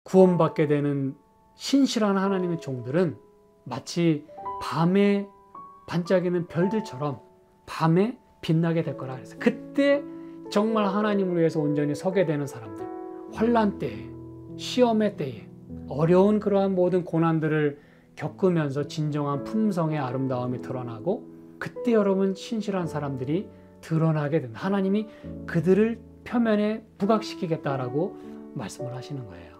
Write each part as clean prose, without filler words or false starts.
구원받게 되는 신실한 하나님의 종들은 마치 밤에 반짝이는 별들처럼 밤에 빛나게 될 거라 그래서 그때 정말 하나님을 위해서 온전히 서게 되는 사람들, 환난 때에, 시험의 때에, 어려운 그러한 모든 고난들을 겪으면서 진정한 품성의 아름다움이 드러나고 그때 여러분 신실한 사람들이 드러나게 된다. 하나님이 그들을 표면에 부각시키겠다라고 말씀을 하시는 거예요.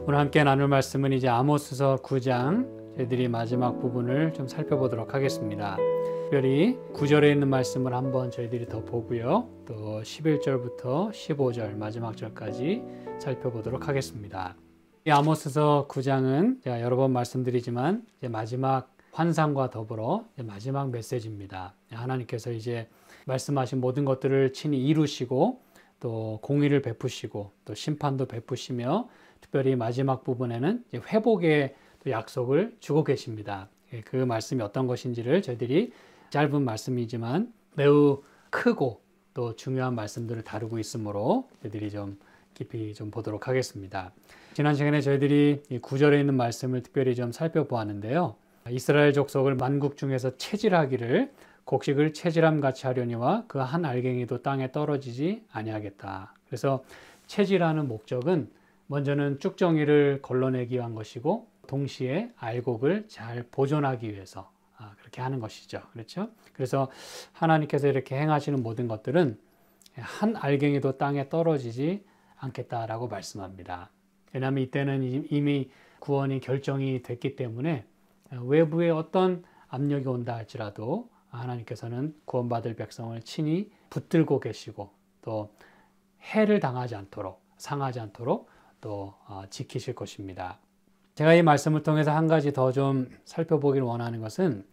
오늘 함께 나눌 말씀은 이제 아모스서 9장 저희들이 마지막 부분을 좀 살펴보도록 하겠습니다. 특별히 9절에 있는 말씀을 한번 저희들이 더 보고요. 또 11절부터 15절 마지막 절까지 살펴보도록 하겠습니다. 이 아모스서 9장은 제가 여러 번 말씀드리지만 이제 마지막 환상과 더불어 마지막 메시지입니다. 하나님께서 이제 말씀하신 모든 것들을 친히 이루시고 또 공의를 베푸시고 또 심판도 베푸시며 특별히 마지막 부분에는 이제 회복의 또 약속을 주고 계십니다. 그 말씀이 어떤 것인지를 저희들이 짧은 말씀이지만 매우 크고 또 중요한 말씀들을 다루고 있으므로 저희들이 좀 깊이 좀 보도록 하겠습니다. 지난 시간에 저희들이 이 9절에 있는 말씀을 특별히 좀 살펴보았는데요. 이스라엘 족속을 만국 중에서 체질하기를 곡식을 체질함 같이 하려니와 그 한 알갱이도 땅에 떨어지지 아니하겠다. 그래서 체질하는 목적은 먼저는 쭉정이를 걸러내기 위한 것이고 동시에 알곡을 잘 보존하기 위해서 그렇게 하는 것이죠. 그렇죠? 그래서 하나님께서 이렇게 행하시는 모든 것들은 한 알갱이도 땅에 떨어지지 않겠다라고 말씀합니다. 왜냐하면 이때는 이미 구원이 결정이 됐기 때문에 외부에 어떤 압력이 온다 할지라도 하나님께서는 구원받을 백성을 친히 붙들고 계시고 또 해를 당하지 않도록 상하지 않도록 또 지키실 것입니다. 제가 이 말씀을 통해서 한 가지 더 좀 살펴보길 원하는 것은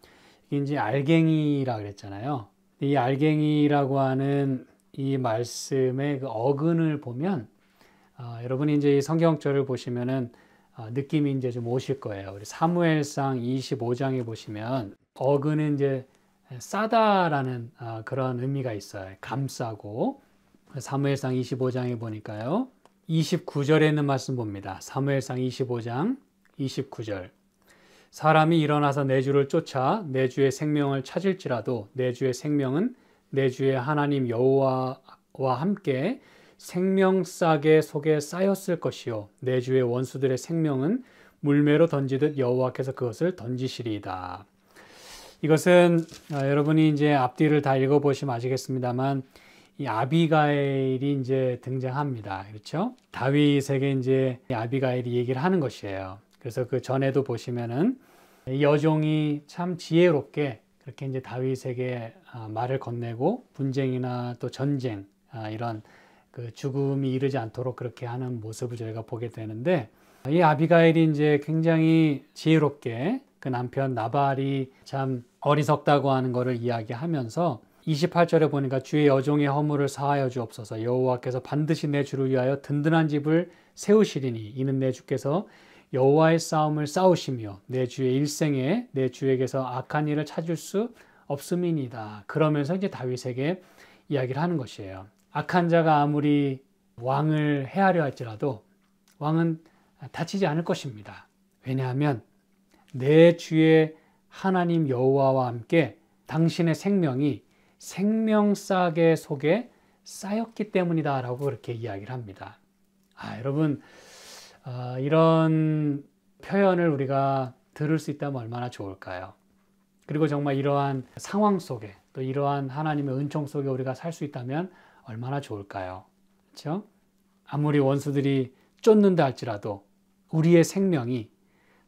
이제 알갱이라 그랬잖아요. 이 알갱이라고 하는 이 말씀의 그 어근을 보면 여러분이 이제 이 성경절을 보시면은 느낌이 이제 좀 오실 거예요. 우리 사무엘상 25장에 보시면 어근은 이제 싸다라는 그런 의미가 있어요. 감싸고 사무엘상 25장에 보니까요. 29절에 있는 말씀 봅니다. 사무엘상 25장 29절. 사람이 일어나서 내 주를 쫓아 내 주의 생명을 찾을지라도 내 주의 생명은 내 주의 하나님 여호와와 함께 생명싸개 속에 쌓였을 것이요 내 주의 원수들의 생명은 물매로 던지듯 여호와께서 그것을 던지시리이다. 이것은 여러분이 이제 앞뒤를 다 읽어보시면 아시겠습니다만 이 아비가일이 이제 등장합니다. 그렇죠? 다윗에게 이제 아비가일이 얘기를 하는 것이에요. 그래서 그 전에도 보시면은 이 여종이 참 지혜롭게 그렇게 이제 다윗에게 말을 건네고 분쟁이나 또 전쟁 이런 그 죽음이 이르지 않도록 그렇게 하는 모습을 저희가 보게 되는데 이 아비가일이 이제 굉장히 지혜롭게 그 남편 나발이 참 어리석다고 하는 것을 이야기하면서 28절에 보니까 주의 여종의 허물을 사하여 주옵소서 여호와께서 반드시 내 주를 위하여 든든한 집을 세우시리니 이는 내 주께서 여호와의 싸움을 싸우시며 내 주의 일생에 내 주에게서 악한 일을 찾을 수 없음이니이다. 그러면서 이제 다윗에게 이야기를 하는 것이에요. 악한 자가 아무리 왕을 해하려 할지라도 왕은 다치지 않을 것입니다. 왜냐하면 내 주의 하나님 여호와와 함께 당신의 생명이 생명싸개 속에 쌓였기 때문이다 라고 그렇게 이야기를 합니다. 여러분 이런 표현을 우리가 들을 수 있다면 얼마나 좋을까요? 그리고 정말 이러한 상황 속에 또 이러한 하나님의 은총 속에 우리가 살 수 있다면 얼마나 좋을까요? 그렇죠? 아무리 원수들이 쫓는다 할지라도 우리의 생명이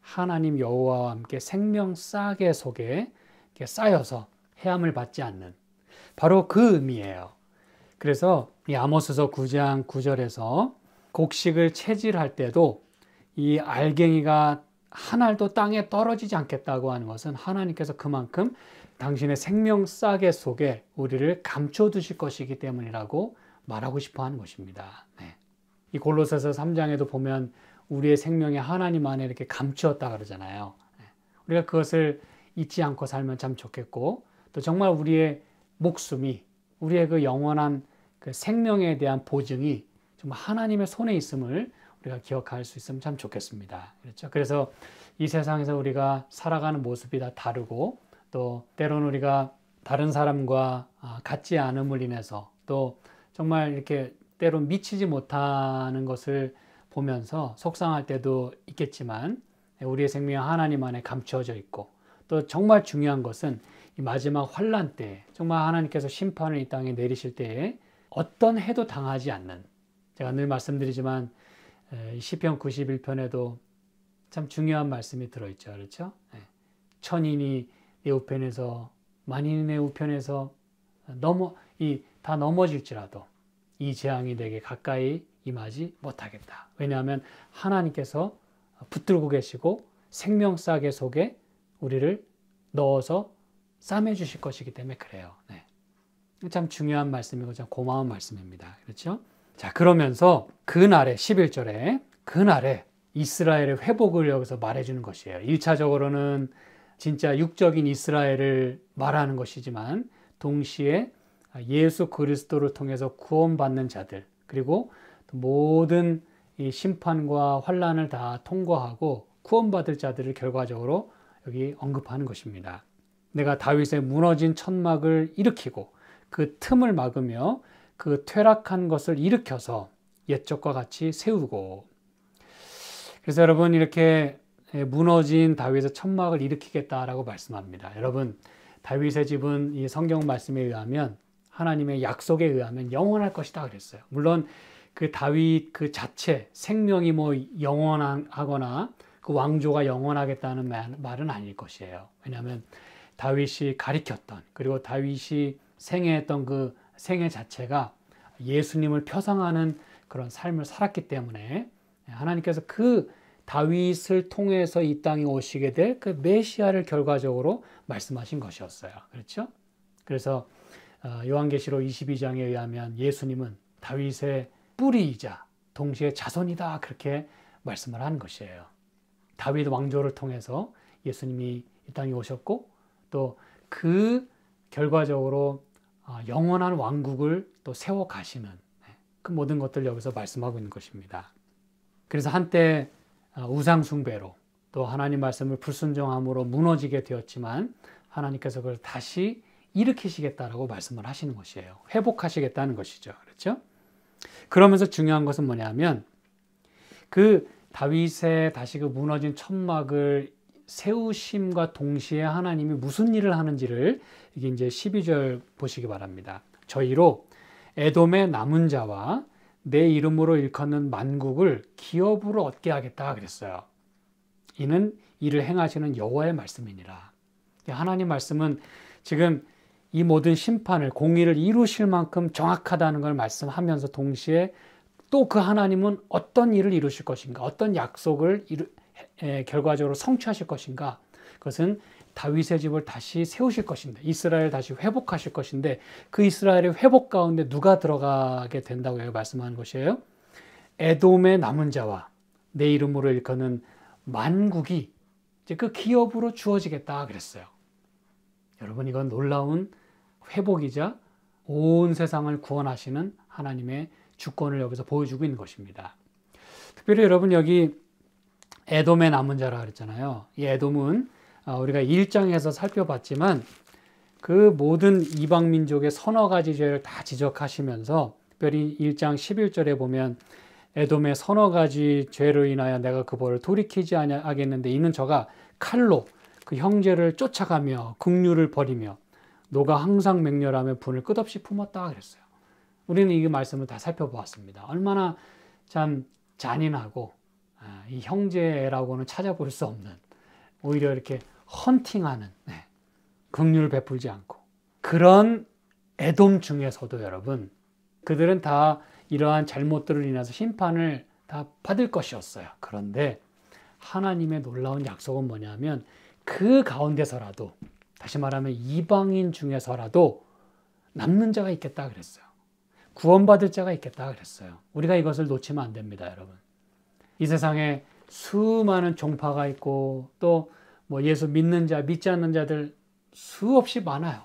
하나님 여호와와 함께 생명싸개 속에 쌓여서 해함을 받지 않는 바로 그 의미예요. 그래서 이 아모스서 9장 9절에서 곡식을 채질할 때도 이 알갱이가 한 알도 땅에 떨어지지 않겠다고 하는 것은 하나님께서 그만큼 당신의 생명싸개 속에 우리를 감춰두실 것이기 때문이라고 말하고 싶어 하는 것입니다. 네. 이 골로새서 3장에도 보면 우리의 생명이 하나님 안에 이렇게 감추었다 그러잖아요. 네. 우리가 그것을 잊지 않고 살면 참 좋겠고 또 정말 우리의 목숨이 우리의 그 영원한 그 그 생명에 대한 보증이 정말 하나님의 손에 있음을 우리가 기억할 수 있으면 참 좋겠습니다. 그렇죠? 그래서 이 세상에서 우리가 살아가는 모습이 다 다르고 또 때로는 우리가 다른 사람과 같지 않음을 인해서 또 정말 이렇게 때로 미치지 못하는 것을 보면서 속상할 때도 있겠지만 우리의 생명은 하나님 안에 감추어져 있고 또 정말 중요한 것은 이 마지막 환난 때 정말 하나님께서 심판을 이 땅에 내리실 때에 어떤 해도 당하지 않는, 제가 늘 말씀드리지만 시편 91편에도 참 중요한 말씀이 들어있죠. 그렇죠? 천인이 내 우편에서 만인이 내 우편에서 다 넘어질지라도 이 재앙이 내게 가까이 임하지 못하겠다. 왜냐하면 하나님께서 붙들고 계시고 생명싸개 속에 우리를 넣어서 싸매 주실 것이기 때문에 그래요. 네. 참 중요한 말씀이고 참 고마운 말씀입니다. 그렇죠? 자, 그러면서 그날에 11절에 그날에 이스라엘의 회복을 여기서 말해주는 것이에요. 1차적으로는 진짜 육적인 이스라엘을 말하는 것이지만 동시에 예수 그리스도를 통해서 구원받는 자들 그리고 모든 이 심판과 환난을 다 통과하고 구원받을 자들을 결과적으로 여기 언급하는 것입니다. 내가 다윗의 무너진 천막을 일으키고 그 틈을 막으며 그 퇴락한 것을 일으켜서 옛적과 같이 세우고. 그래서 여러분 이렇게 무너진 다윗의 천막을 일으키겠다라고 말씀합니다. 여러분 다윗의 집은 이 성경 말씀에 의하면 하나님의 약속에 의하면 영원할 것이다 그랬어요. 물론 그 다윗 그 자체 생명이 뭐 영원하거나 그 왕조가 영원하겠다는 말은 아닐 것이에요. 왜냐하면 다윗이 가리켰던 그리고 다윗이 생애했던 그 생애 자체가 예수님을 표상하는 그런 삶을 살았기 때문에 하나님께서 그 다윗을 통해서 이 땅에 오시게 될 그 메시아를 결과적으로 말씀하신 것이었어요. 그렇죠? 그래서 요한계시록 22장에 의하면 예수님은 다윗의 뿌리이자 동시에 자손이다 그렇게 말씀을 하는 것이에요. 다윗 왕조를 통해서 예수님이 이 땅에 오셨고 또 그 결과적으로 영원한 왕국을 또 세워 가시는 그 모든 것들 여기서 말씀하고 있는 것입니다. 그래서 한때 우상 숭배로 또 하나님 말씀을 불순종함으로 무너지게 되었지만 하나님께서 그걸 다시 일으키시겠다라고 말씀을 하시는 것이에요. 회복하시겠다는 것이죠. 그렇죠? 그러면서 중요한 것은 뭐냐면 그 다윗의 다시 그 무너진 천막을 세우심과 동시에 하나님이 무슨 일을 하는지를 이게 이제 12절 보시기 바랍니다. 저희로 에돔의 남은 자와 내 이름으로 일컫는 만국을 기업으로 얻게 하겠다 그랬어요. 이는 이를 행하시는 여호와의 말씀이니라. 하나님 말씀은 지금 이 모든 심판을 공의를 이루실 만큼 정확하다는 걸 말씀하면서 동시에 또 그 하나님은 어떤 일을 이루실 것인가, 어떤 약속을 결과적으로 성취하실 것인가, 그것은 다윗의 집을 다시 세우실 것인데 이스라엘을 다시 회복하실 것인데 그 이스라엘의 회복 가운데 누가 들어가게 된다고 말씀하는 것이에요? 에돔의 남은 자와 내 이름으로 일컫는 만국이 이제 그 기업으로 주어지겠다 그랬어요. 여러분 이건 놀라운 회복이자 온 세상을 구원하시는 하나님의 주권을 여기서 보여주고 있는 것입니다. 특별히 여러분 여기 에돔의 남은 자라 그랬잖아요. 이 에돔은 우리가 1장에서 살펴봤지만 그 모든 이방 민족의 서너 가지 죄를 다 지적하시면서 특별히 1장 11절에 보면 에돔의 서너 가지 죄로 인하여 내가 그 벌을 돌이키지 아니하겠는데 이는 저가 칼로 그 형제를 쫓아가며 긍휼을 버리며 노가 항상 맹렬하며 분을 끝없이 품었다 그랬어요. 우리는 이 말씀을 다 살펴보았습니다. 얼마나 참 잔인하고 이 형제라고는 찾아볼 수 없는 오히려 이렇게 헌팅하는 긍휼을 베풀지 않고 그런 에돔 중에서도 여러분 그들은 다 이러한 잘못들을 인해서 심판을 다 받을 것이었어요. 그런데 하나님의 놀라운 약속은 뭐냐면 그 가운데서라도 다시 말하면 이방인 중에서라도 남는 자가 있겠다 그랬어요. 구원받을 자가 있겠다 그랬어요. 우리가 이것을 놓치면 안 됩니다, 여러분. 이 세상에 수많은 종파가 있고 또 뭐 예수 믿는 자, 믿지 않는 자들 수없이 많아요.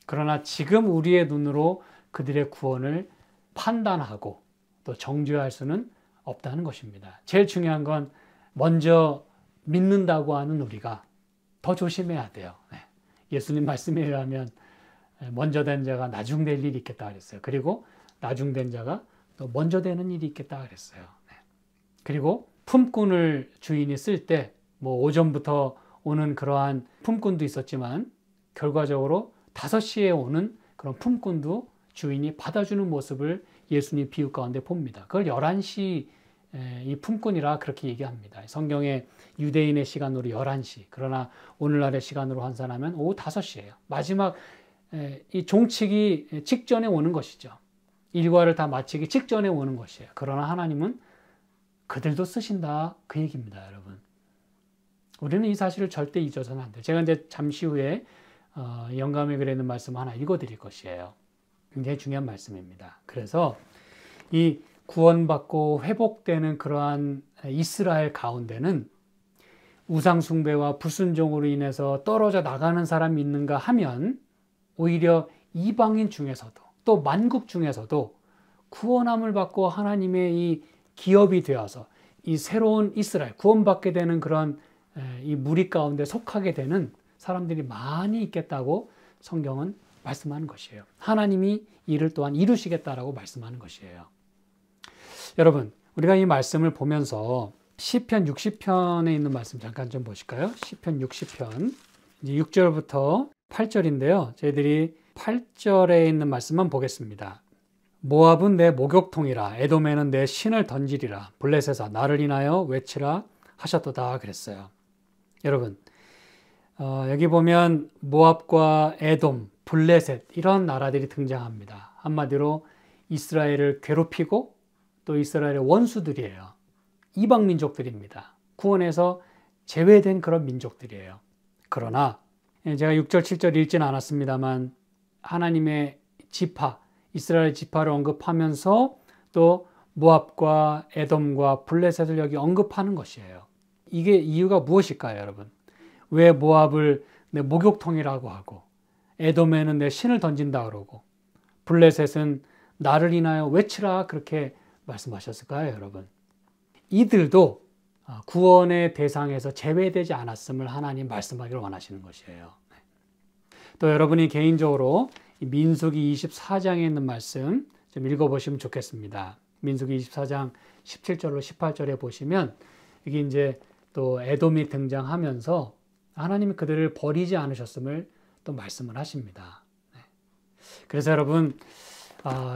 그러나 지금 우리의 눈으로 그들의 구원을 판단하고 또 정죄할 수는 없다는 것입니다. 제일 중요한 건 먼저 믿는다고 하는 우리가 더 조심해야 돼요. 예수님 말씀에 의하면 먼저 된 자가 나중 될 일이 있겠다 그랬어요. 그리고 나중 된 자가 또 먼저 되는 일이 있겠다 그랬어요. 그리고 품꾼을 주인이 쓸 때 뭐 오전부터 오는 그러한 품꾼도 있었지만 결과적으로 5시에 오는 그런 품꾼도 주인이 받아주는 모습을 예수님 비유 가운데 봅니다. 그걸 11시 이 품꾼이라 그렇게 얘기합니다. 성경에 유대인의 시간으로 11시, 그러나 오늘날의 시간으로 환산하면 오후 5시예요. 마지막 이 종치기 직전에 오는 것이죠. 일과를 다 마치기 직전에 오는 것이에요. 그러나 하나님은 그들도 쓰신다 그 얘기입니다, 여러분. 우리는 이 사실을 절대 잊어서는 안 돼요. 제가 이제 잠시 후에 영감의 글에 있는 말씀 하나 읽어드릴 것이에요. 굉장히 중요한 말씀입니다. 그래서 이 구원받고 회복되는 그러한 이스라엘 가운데는 우상숭배와 불순종으로 인해서 떨어져 나가는 사람이 있는가 하면 오히려 이방인 중에서도 또 만국 중에서도 구원함을 받고 하나님의 이 기업이 되어서 이 새로운 이스라엘, 구원받게 되는 그런 이 무리 가운데 속하게 되는 사람들이 많이 있겠다고 성경은 말씀하는 것이에요. 하나님이 이를 또한 이루시겠다라고 말씀하는 것이에요. 여러분, 우리가 이 말씀을 보면서 시편 60편에 있는 말씀 잠깐 좀 보실까요? 시편 60편 이제 6절부터 8절인데요. 저희들이 8절에 있는 말씀만 보겠습니다. 모압은 내 목욕통이라 에돔에는 내 신을 던지리라 블레셋아 나를 인하여 외치라 하셨도다 그랬어요. 여러분, 여기 보면 모압과 에돔, 블레셋 이런 나라들이 등장합니다. 한마디로 이스라엘을 괴롭히고 또 이스라엘의 원수들이에요. 이방 민족들입니다. 구원에서 제외된 그런 민족들이에요. 그러나 제가 6절, 7절 읽지는 않았습니다만 하나님의 지파, 이스라엘 지파를 언급하면서 또 모압과 에돔과 블레셋을 여기 언급하는 것이에요. 이게 이유가 무엇일까요, 여러분? 왜 모압을 내 목욕통이라고 하고 에돔에는 내 신을 던진다 그러고 블레셋은 나를 인하여 외치라 그렇게 말씀하셨을까요, 여러분? 이들도 구원의 대상에서 제외되지 않았음을 하나님 말씀하기를 원하시는 것이에요. 또 여러분이 개인적으로 민수기 24장에 있는 말씀 좀 읽어보시면 좋겠습니다. 민수기 24장 17절로 18절에 보시면 여기 이제 또 에돔이 등장하면서 하나님이 그들을 버리지 않으셨음을 또 말씀을 하십니다. 그래서 여러분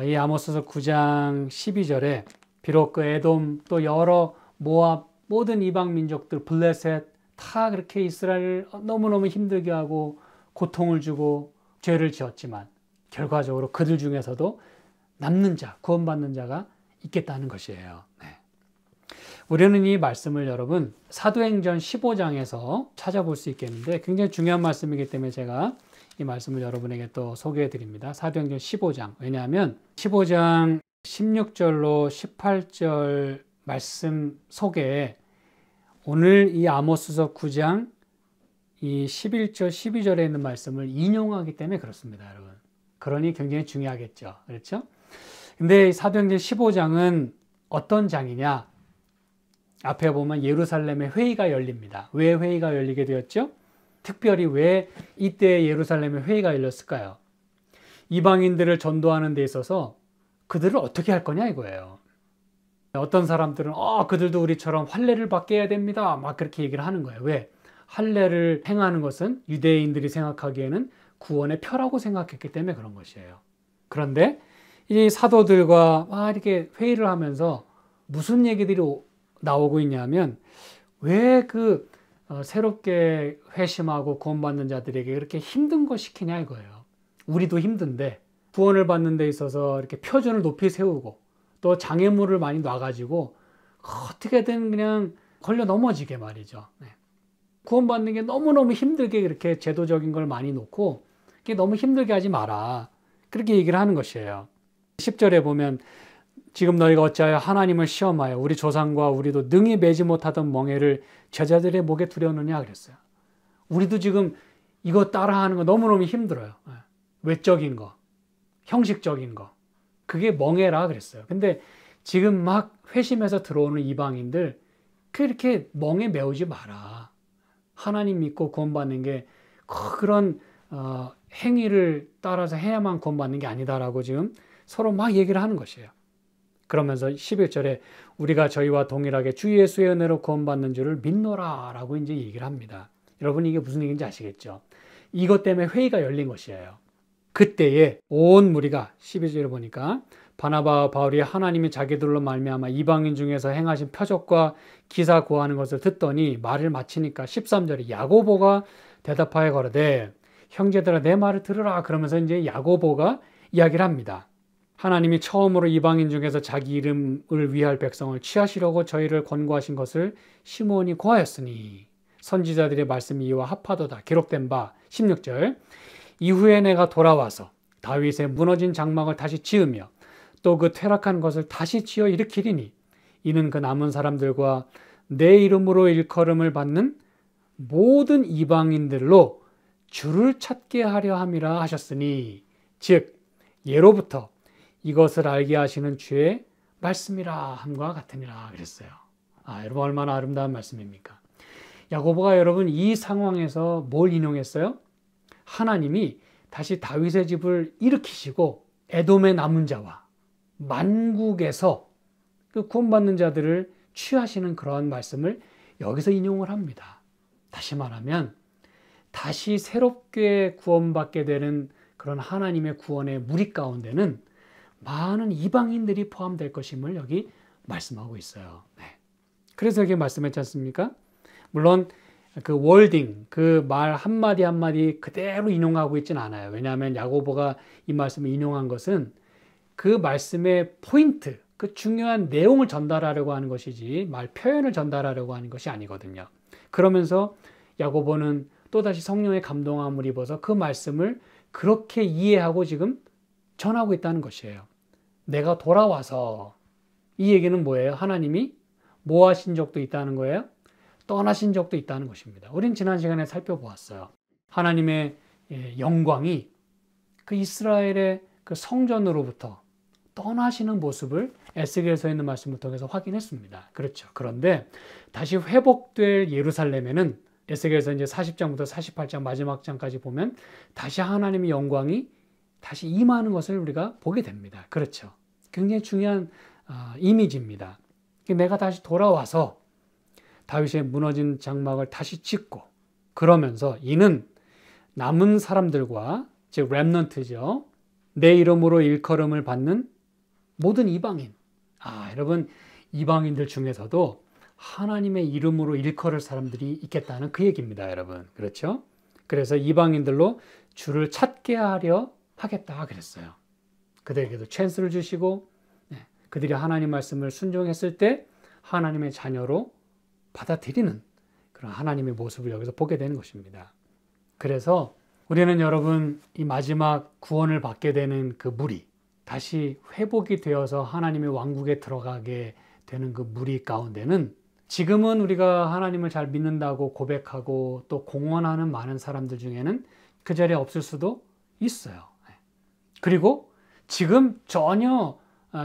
이 아모스서 9장 12절에 비록 그 에돔 또 여러 모압 모든 이방 민족들 블레셋 다 그렇게 이스라엘을 너무너무 힘들게 하고 고통을 주고 죄를 지었지만 결과적으로 그들 중에서도 남는 자, 구원받는 자가 있겠다는 것이에요. 우리는 이 말씀을 여러분 사도행전 15장에서 찾아볼 수 있겠는데 굉장히 중요한 말씀이기 때문에 제가 이 말씀을 여러분에게 또 소개해 드립니다. 사도행전 15장. 왜냐하면 15장 16절로 18절 말씀 속에 오늘 이 아모스서 9장 이 11절 12절에 있는 말씀을 인용하기 때문에 그렇습니다, 여러분. 그러니 굉장히 중요하겠죠. 그렇죠? 근데 사도행전 15장은 어떤 장이냐? 앞에 보면 예루살렘의 회의가 열립니다. 왜 회의가 열리게 되었죠? 특별히 왜 이때 예루살렘의 회의가 열렸을까요? 이방인들을 전도하는 데 있어서 그들을 어떻게 할 거냐 이거예요. 어떤 사람들은 그들도 우리처럼 할례를 받게 해야 됩니다. 막 그렇게 얘기를 하는 거예요. 왜? 할례를 행하는 것은 유대인들이 생각하기에는 구원의 표라고 생각했기 때문에 그런 것이에요. 그런데 이 사도들과 이렇게 회의를 하면서 무슨 얘기들이 나오고 있냐면 왜 그 새롭게 회심하고 구원받는 자들에게 그렇게 힘든 거 시키냐 이거예요. 우리도 힘든데 구원을 받는 데 있어서 이렇게 표준을 높이 세우고 또 장애물을 많이 놔가지고 어떻게든 그냥 걸려 넘어지게 말이죠. 구원받는 게 너무너무 힘들게 이렇게 제도적인 걸 많이 놓고 너무 힘들게 하지 마라. 그렇게 얘기를 하는 것이에요. 10절에 보면 지금 너희가 어찌하여 하나님을 시험하여 우리 조상과 우리도 능히 매지 못하던 멍에를 제자들의 목에 두려느냐 그랬어요. 우리도 지금 이거 따라하는 거 너무너무 힘들어요. 외적인 거. 형식적인 거. 그게 멍해라 그랬어요. 근데 지금 막 회심해서 들어오는 이방인들 그렇게 멍에 메우지 마라. 하나님 믿고 구원받는 게 그런 행위를 따라서 해야만 구원받는 게 아니다라고 지금 서로 막 얘기를 하는 것이에요. 그러면서 11절에 우리가 저희와 동일하게 주 예수의 은혜로 구원받는 줄을 믿노라 라고 이제 얘기를 합니다. 여러분 이게 무슨 얘기인지 아시겠죠? 이것 때문에 회의가 열린 것이에요. 그때에 온 무리가 12절에 보니까 바나바와 바울이 하나님이 자기들로 말미암아 이방인 중에서 행하신 표적과 기사 구하는 것을 듣더니 말을 마치니까 13절에 야고보가 대답하여 가로되 형제들아 내 말을 들으라 그러면서 이제 야고보가 이야기를 합니다. 하나님이 처음으로 이방인 중에서 자기 이름을 위할 백성을 취하시려고 저희를 권고하신 것을 시므온이 고하였으니 선지자들의 말씀이 이와 합하도다 기록된 바 16절 이후에 내가 돌아와서 다윗의 무너진 장막을 다시 지으며 또 그 퇴락한 것을 다시 지어 일으키리니 이는 그 남은 사람들과 내 이름으로 일컬음을 받는 모든 이방인들로 주를 찾게 하려 함이라 하셨으니 즉 예로부터 이것을 알게 하시는 주의 말씀이라 함과 같으니라 그랬어요. 여러분 얼마나 아름다운 말씀입니까? 야고보가 여러분 이 상황에서 뭘 인용했어요? 하나님이 다시 다윗의 집을 일으키시고 에돔의 남은 자와 만국에서 그 구원받는 자들을 취하시는 그러한 말씀을 여기서 인용을 합니다. 다시 말하면 다시 새롭게 구원받게 되는 그런 하나님의 구원의 무리 가운데는 많은 이방인들이 포함될 것임을 여기 말씀하고 있어요. 그래서 여기 말씀했지 않습니까? 물론 그 월딩, 그 말 한마디 한마디 그대로 인용하고 있지는 않아요. 왜냐하면 야고보가 이 말씀을 인용한 것은 그 말씀의 포인트, 그 중요한 내용을 전달하려고 하는 것이지 말 표현을 전달하려고 하는 것이 아니거든요. 그러면서 야고보는 또다시 성령의 감동함을 입어서 그 말씀을 그렇게 이해하고 지금 전하고 있다는 것이에요. 내가 돌아와서 이 얘기는 뭐예요? 하나님이 뭐 하신 적도 있다는 거예요? 떠나신 적도 있다는 것입니다. 우린 지난 시간에 살펴보았어요. 하나님의 영광이 그 이스라엘의 그 성전으로부터 떠나시는 모습을 에스겔서에 있는 말씀을 통해서 확인했습니다. 그렇죠. 그런데 다시 회복될 예루살렘에는 에스겔서 이제 40장부터 48장 마지막 장까지 보면 다시 하나님의 영광이 다시 임하는 것을 우리가 보게 됩니다. 그렇죠. 굉장히 중요한 이미지입니다. 내가 다시 돌아와서 다윗의 무너진 장막을 다시 짓고 그러면서 이는 남은 사람들과 즉 렘넌트죠. 내 이름으로 일컬음을 받는 모든 이방인. 여러분 이방인들 중에서도 하나님의 이름으로 일컬을 사람들이 있겠다는 그 얘기입니다. 여러분. 그렇죠? 그래서 이방인들로 주를 찾게 하려 하겠다 그랬어요. 그들에게도 찬스를 주시고 그들이 하나님 말씀을 순종했을 때 하나님의 자녀로 받아들이는 그런 하나님의 모습을 여기서 보게 되는 것입니다. 그래서 우리는 여러분 이 마지막 구원을 받게 되는 그 무리 다시 회복이 되어서 하나님의 왕국에 들어가게 되는 그 무리 가운데는 지금은 우리가 하나님을 잘 믿는다고 고백하고 또 공언하는 많은 사람들 중에는 그 자리에 없을 수도 있어요. 그리고 지금 전혀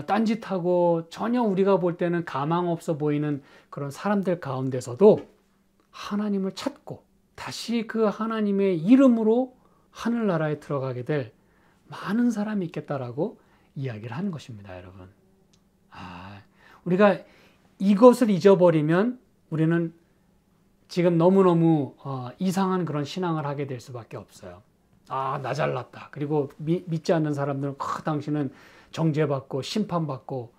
딴짓하고 전혀 우리가 볼 때는 가망 없어 보이는 그런 사람들 가운데서도 하나님을 찾고 다시 그 하나님의 이름으로 하늘나라에 들어가게 될 많은 사람이 있겠다라고 이야기를 하는 것입니다, 여러분. 우리가 이것을 잊어버리면 우리는 지금 너무너무 이상한 그런 신앙을 하게 될 수밖에 없어요. 나 잘났다. 그리고 믿지 않는 사람들은 당신은 정죄받고 심판받고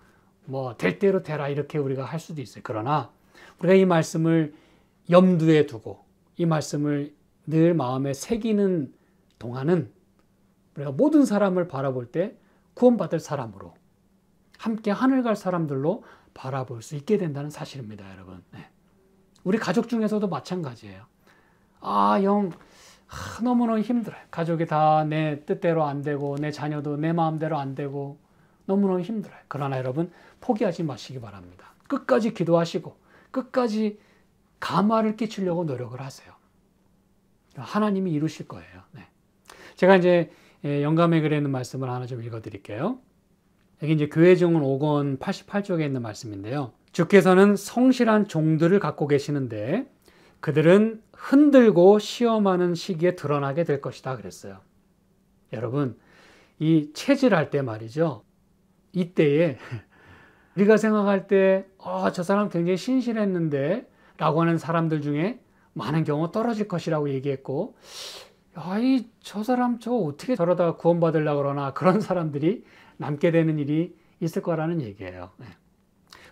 뭐 될 대로 되라 이렇게 우리가 할 수도 있어요. 그러나 우리가 이 말씀을 염두에 두고 이 말씀을 늘 마음에 새기는 동안은 우리가 모든 사람을 바라볼 때 구원받을 사람으로 함께 하늘 갈 사람들로 바라볼 수 있게 된다는 사실입니다, 여러분. 우리 가족 중에서도 마찬가지예요. 너무너무 힘들어요. 가족이 다 내 뜻대로 안 되고 내 자녀도 내 마음대로 안 되고 너무너무 힘들어요. 그러나 여러분 포기하지 마시기 바랍니다. 끝까지 기도하시고 끝까지 감화를 끼치려고 노력을 하세요. 하나님이 이루실 거예요. 제가 이제 영감의 글에 있는 말씀을 하나 좀 읽어드릴게요. 여기 이제 교회종은 5권 88쪽에 있는 말씀인데요. 주께서는 성실한 종들을 갖고 계시는데 그들은 흔들고 시험하는 시기에 드러나게 될 것이다 그랬어요. 여러분, 이 체질할 때 말이죠. 이때에 우리가 생각할 때 저 사람 굉장히 신실했는데 라고 하는 사람들 중에 많은 경우 떨어질 것이라고 얘기했고, 저 사람 저 어떻게 저러다가 구원받으려고 그러나, 그런 사람들이 남게 되는 일이 있을 거라는 얘기예요.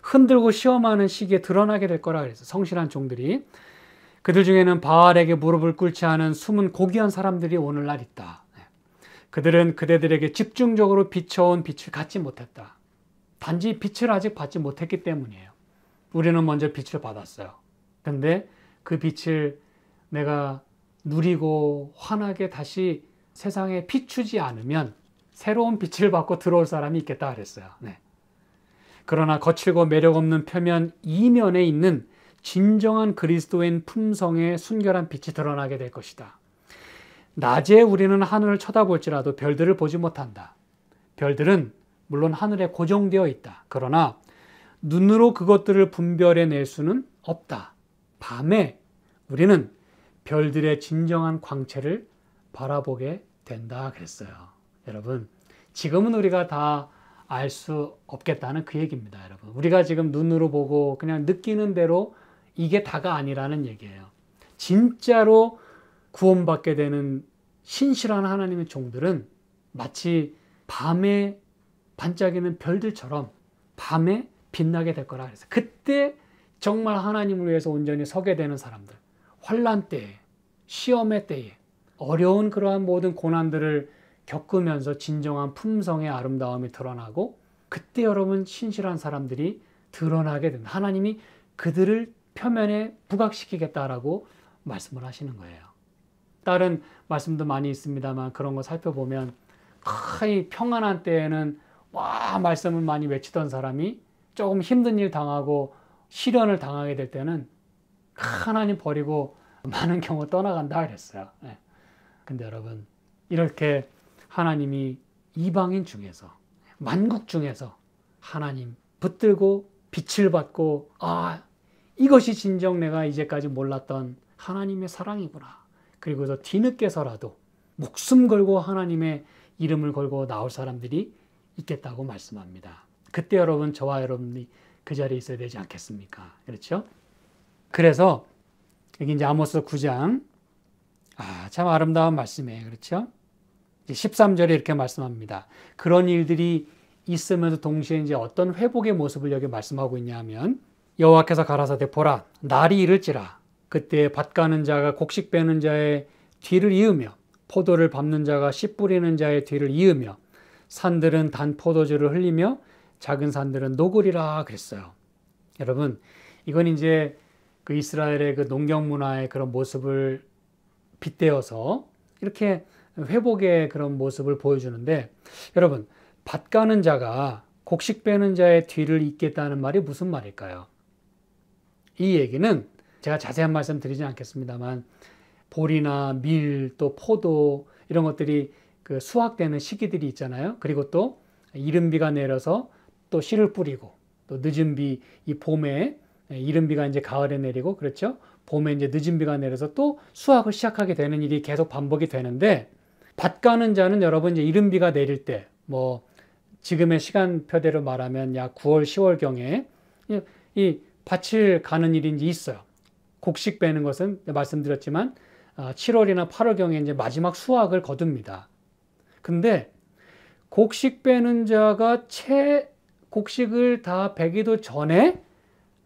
흔들고 시험하는 시기에 드러나게 될 거라 그랬어요. 성실한 종들이. 그들 중에는 바알에게 무릎을 꿇지 않은 숨은 고귀한 사람들이 오늘날 있다. 그들은 그대들에게 집중적으로 비춰온 빛을 갖지 못했다. 단지 빛을 아직 받지 못했기 때문이에요. 우리는 먼저 빛을 받았어요. 근데 그 빛을 내가 누리고 환하게 다시 세상에 비추지 않으면 새로운 빛을 받고 들어올 사람이 있겠다 그랬어요. 그러나 거칠고 매력 없는 표면 이면에 있는 진정한 그리스도인 품성의 순결한 빛이 드러나게 될 것이다. 낮에 우리는 하늘을 쳐다볼지라도 별들을 보지 못한다. 별들은 물론 하늘에 고정되어 있다. 그러나 눈으로 그것들을 분별해낼 수는 없다. 밤에 우리는 별들의 진정한 광채를 바라보게 된다 그랬어요. 여러분, 지금은 우리가 다 알 수 없겠다는 그 얘기입니다. 여러분, 우리가 지금 눈으로 보고 그냥 느끼는 대로 이게 다가 아니라는 얘기예요. 진짜로 구원받게 되는 신실한 하나님의 종들은 마치 밤에 반짝이는 별들처럼 밤에 빛나게 될 거라 그랬어요. 그때 정말 하나님을 위해서 온전히 서게 되는 사람들, 환난 때에, 시험의 때에, 어려운 그러한 모든 고난들을 겪으면서 진정한 품성의 아름다움이 드러나고, 그때 여러분 신실한 사람들이 드러나게 된다. 하나님이 그들을 표면에 부각시키겠다라고 말씀을 하시는 거예요. 다른 말씀도 많이 있습니다만 그런 거 살펴보면 이 평안한 때에는 말씀을 많이 외치던 사람이 조금 힘든 일 당하고 시련을 당하게 될 때는 하나님 버리고 많은 경우 떠나간다 그랬어요. 근데 여러분, 이렇게 하나님이 이방인 중에서, 만국 중에서 하나님 붙들고 빛을 받고, 이것이 진정 내가 이제까지 몰랐던 하나님의 사랑이구나. 그리고서 뒤늦게서라도 목숨 걸고 하나님의 이름을 걸고 나올 사람들이 있겠다고 말씀합니다. 그때 여러분, 저와 여러분이 그 자리에 있어야 되지 않겠습니까? 그렇죠? 그래서 여기 이제 아모스 9장, 참 아름다운 말씀이에요. 그렇죠? 13절에 이렇게 말씀합니다. 그런 일들이 있으면서 동시에 이제 어떤 회복의 모습을 여기 말씀하고 있냐면, 여호와께서 가라사대 보라, 날이 이를지라 그때 밭 가는 자가 곡식 빼는 자의 뒤를 이으며 포도를 밟는 자가 씨 뿌리는 자의 뒤를 이으며 산들은 단 포도주를 흘리며 작은 산들은 녹으리라 그랬어요. 여러분, 이건 이제 그 이스라엘의 그 농경 문화의 그런 모습을 빗대어서 이렇게 회복의 그런 모습을 보여주는데, 여러분, 밭 가는 자가 곡식 빼는 자의 뒤를 잇겠다는 말이 무슨 말일까요? 이 얘기는 제가 자세한 말씀 드리지 않겠습니다만, 보리나 밀, 또 포도 이런 것들이 그 수확되는 시기들이 있잖아요. 그리고 또 이른 비가 내려서 또 씨를 뿌리고, 또 늦은 비, 이 봄에 이른 비가 이제 가을에 내리고, 그렇죠? 봄에 이제 늦은 비가 내려서 또 수확을 시작하게 되는 일이 계속 반복이 되는데, 밭 가는 자는 여러분 이제 이른 비가 내릴 때, 지금의 시간표대로 말하면 약 9월, 10월경에 이 밭을 가는 일이 이제 있어요. 곡식 빼는 것은 말씀드렸지만 7월이나 8월경에 이제 마지막 수확을 거둡니다. 근데 곡식 빼는 자가 채 곡식을 다 베기도 전에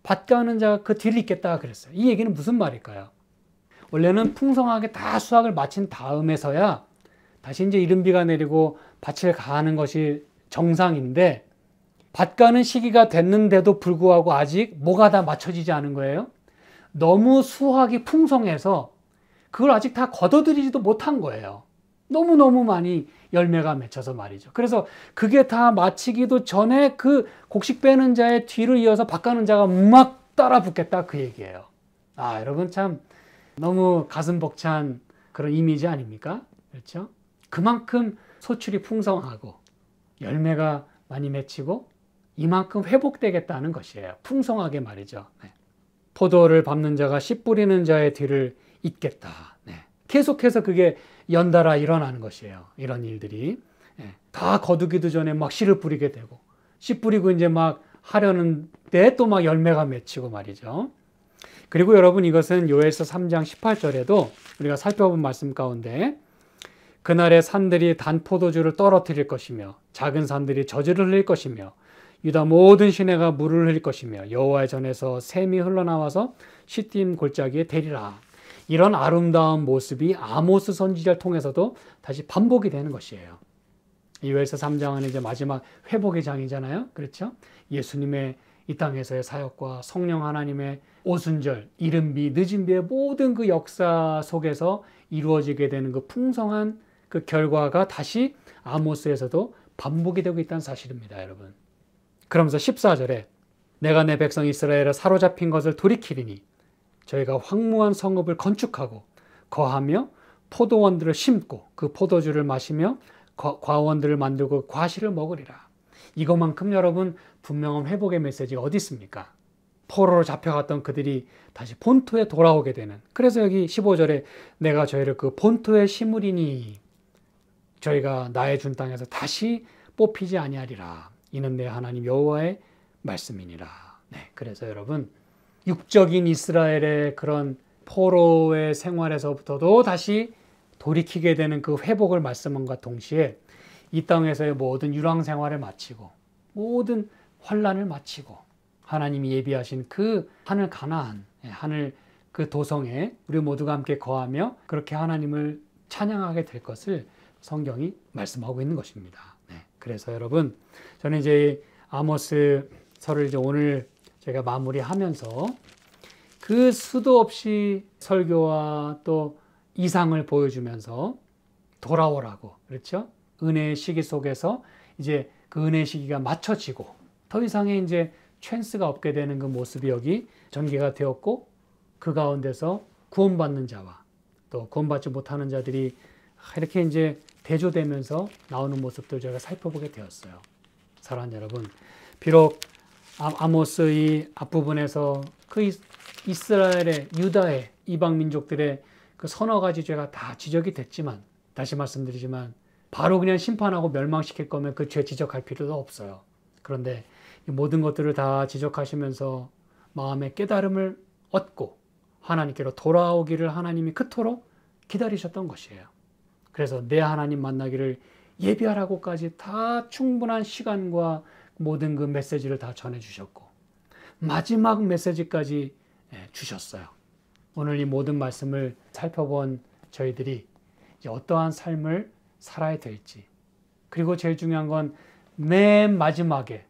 밭 가는 자가 그 뒤를 잇겠다 그랬어요. 이 얘기는 무슨 말일까요? 원래는 풍성하게 다 수확을 마친 다음에서야 다시 이제 이른 비가 내리고 밭을 가는 것이 정상인데, 밭 가는 시기가 됐는데도 불구하고 아직 뭐가 다 맞춰지지 않은 거예요. 너무 수확이 풍성해서 그걸 아직 다 걷어들이지도 못한 거예요. 너무너무 많이 열매가 맺혀서 말이죠. 그래서 그게 다 마치기도 전에 그 곡식 빼는 자의 뒤를 이어서 밭 가는 자가 막 따라 붙겠다 그 얘기예요. 여러분, 참 너무 가슴 벅찬 그런 이미지 아닙니까? 그렇죠? 그만큼 소출이 풍성하고 열매가 많이 맺히고 이만큼 회복되겠다는 것이에요. 풍성하게 말이죠. 네. 포도를 밟는 자가 씨 뿌리는 자의 뒤를 잇겠다. 네. 계속해서 그게 연달아 일어나는 것이에요. 이런 일들이. 네. 다 거두기도 전에 막 씨를 뿌리게 되고 씨 뿌리고 이제 막 하려는데 또 막 열매가 맺히고 말이죠. 그리고 여러분 이것은 요엘서 3장 18절에도 우리가 살펴본 말씀 가운데 그날의 산들이 단 포도주를 떨어뜨릴 것이며 작은 산들이 저주를 흘릴 것이며 유다 모든 시내가 물을 흘릴 것이며 여호와의 전에서 샘이 흘러나와서 시딤 골짜기에 대리라. 이런 아름다운 모습이 아모스 선지자를 통해서도 다시 반복이 되는 것이에요. 요엘서 3장은 이제 마지막 회복의 장이잖아요. 그렇죠? 예수님의 이 땅에서의 사역과 성령 하나님의 오순절, 이른비, 늦은비의 모든 그 역사 속에서 이루어지게 되는 그 풍성한 그 결과가 다시 아모스에서도 반복이 되고 있다는 사실입니다, 여러분. 그러면서 14절에 내가 내 백성 이스라엘을 사로잡힌 것을 돌이키리니 저희가 황무한 성읍을 건축하고 거하며 포도원들을 심고 그 포도주를 마시며 과원들을 만들고 과실을 먹으리라. 이것만큼 여러분 분명한 회복의 메시지가 어디 있습니까? 포로로 잡혀갔던 그들이 다시 본토에 돌아오게 되는. 그래서 여기 15절에 내가 저희를 그 본토에 심으리니 저희가 나의 준 땅에서 다시 뽑히지 아니하리라. 이는 내 하나님 여호와의 말씀이니라. 네, 그래서 여러분 육적인 이스라엘의 그런 포로의 생활에서부터도 다시 돌이키게 되는 그 회복을 말씀함과 동시에 이 땅에서의 모든 유랑 생활을 마치고 모든 환란을 마치고 하나님이 예비하신 그 하늘 가나안, 하늘 그 도성에 우리 모두가 함께 거하며 그렇게 하나님을 찬양하게 될 것을 성경이 말씀하고 있는 것입니다. 네, 그래서 여러분 저는 이제 아모스서를 이제 오늘 제가 마무리하면서 그 수도 없이 설교와 또 이상을 보여주면서 돌아오라고, 그렇죠? 은혜의 시기 속에서 이제 그 은혜의 시기가 맞춰지고 더 이상의 이제 찬스가 없게 되는 그 모습이 여기 전개가 되었고 그 가운데서 구원받는 자와 또 구원받지 못하는 자들이 이렇게 이제 대조되면서 나오는 모습들 저희가 살펴보게 되었어요. 사랑하는 여러분, 비록 아모스 이 앞부분에서 그 이스라엘의 유다의 이방 민족들의 그 서너 가지 죄가 다 지적이 됐지만 다시 말씀드리지만 바로 그냥 심판하고 멸망시킬 거면 그 죄 지적할 필요도 없어요. 그런데 이 모든 것들을 다 지적하시면서 마음의 깨달음을 얻고 하나님께로 돌아오기를 하나님이 그토록 기다리셨던 것이에요. 그래서 내 하나님 만나기를 예비하라고까지 다 충분한 시간과 모든 그 메시지를 다 전해주셨고 마지막 메시지까지 주셨어요. 오늘 이 모든 말씀을 살펴본 저희들이 이제 어떠한 삶을 살아야 될지, 그리고 제일 중요한 건 맨 마지막에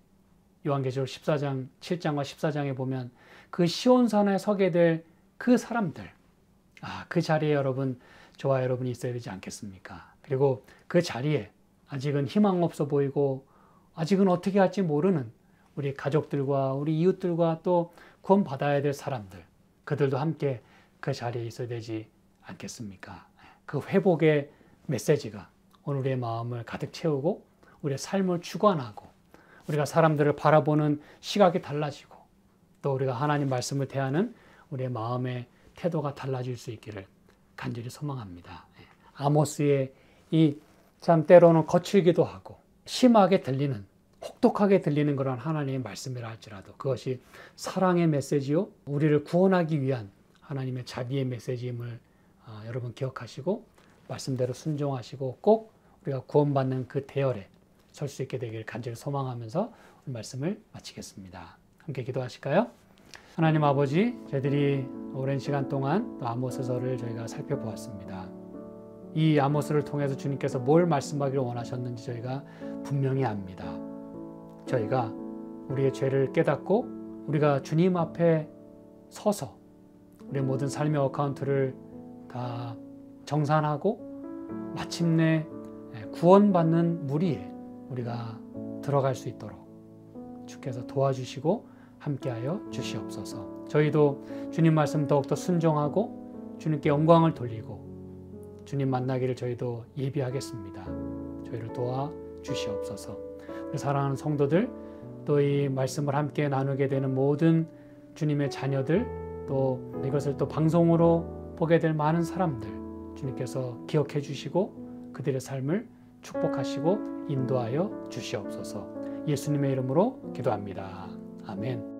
요한계시록 14장, 7장과 14장에 보면 그 시온산에 서게 될 그 사람들, 그 자리에 여러분, 저와 여러분이 있어야 되지 않겠습니까? 그리고 그 자리에 아직은 희망 없어 보이고 아직은 어떻게 할지 모르는 우리 가족들과 우리 이웃들과 또 구원받아야 될 사람들, 그들도 함께 그 자리에 있어야 되지 않겠습니까? 그 회복의 메시지가 오늘 우리의 마음을 가득 채우고 우리의 삶을 주관하고 우리가 사람들을 바라보는 시각이 달라지고 또 우리가 하나님 말씀을 대하는 우리의 마음의 태도가 달라질 수 있기를 간절히 소망합니다. 아모스의 이 참 때로는 거칠기도 하고 심하게 들리는, 혹독하게 들리는 그런 하나님의 말씀이라 할지라도 그것이 사랑의 메시지요 우리를 구원하기 위한 하나님의 자비의 메시지임을 여러분 기억하시고 말씀대로 순종하시고 꼭 우리가 구원받는 그 대열에 설 수 있게 되기를 간절히 소망하면서 오늘 말씀을 마치겠습니다. 함께 기도하실까요? 하나님 아버지, 저희들이 오랜 시간 동안 또 아모스서를 저희가 살펴보았습니다. 이 아모스를 통해서 주님께서 뭘 말씀하기를 원하셨는지 저희가 분명히 압니다. 저희가 우리의 죄를 깨닫고 우리가 주님 앞에 서서 우리의 모든 삶의 어카운트를 다 정산하고 마침내 구원받는 무리에 우리가 들어갈 수 있도록 주께서 도와주시고 함께하여 주시옵소서. 저희도 주님 말씀 더욱더 순종하고 주님께 영광을 돌리고 주님 만나기를 저희도 예비하겠습니다. 저희를 도와 주시옵소서. 우리 사랑하는 성도들, 또 이 말씀을 함께 나누게 되는 모든 주님의 자녀들, 또 이것을 또 방송으로 보게 될 많은 사람들, 주님께서 기억해 주시고 그들의 삶을 축복하시고 인도하여 주시옵소서. 예수님의 이름으로 기도합니다. 아멘.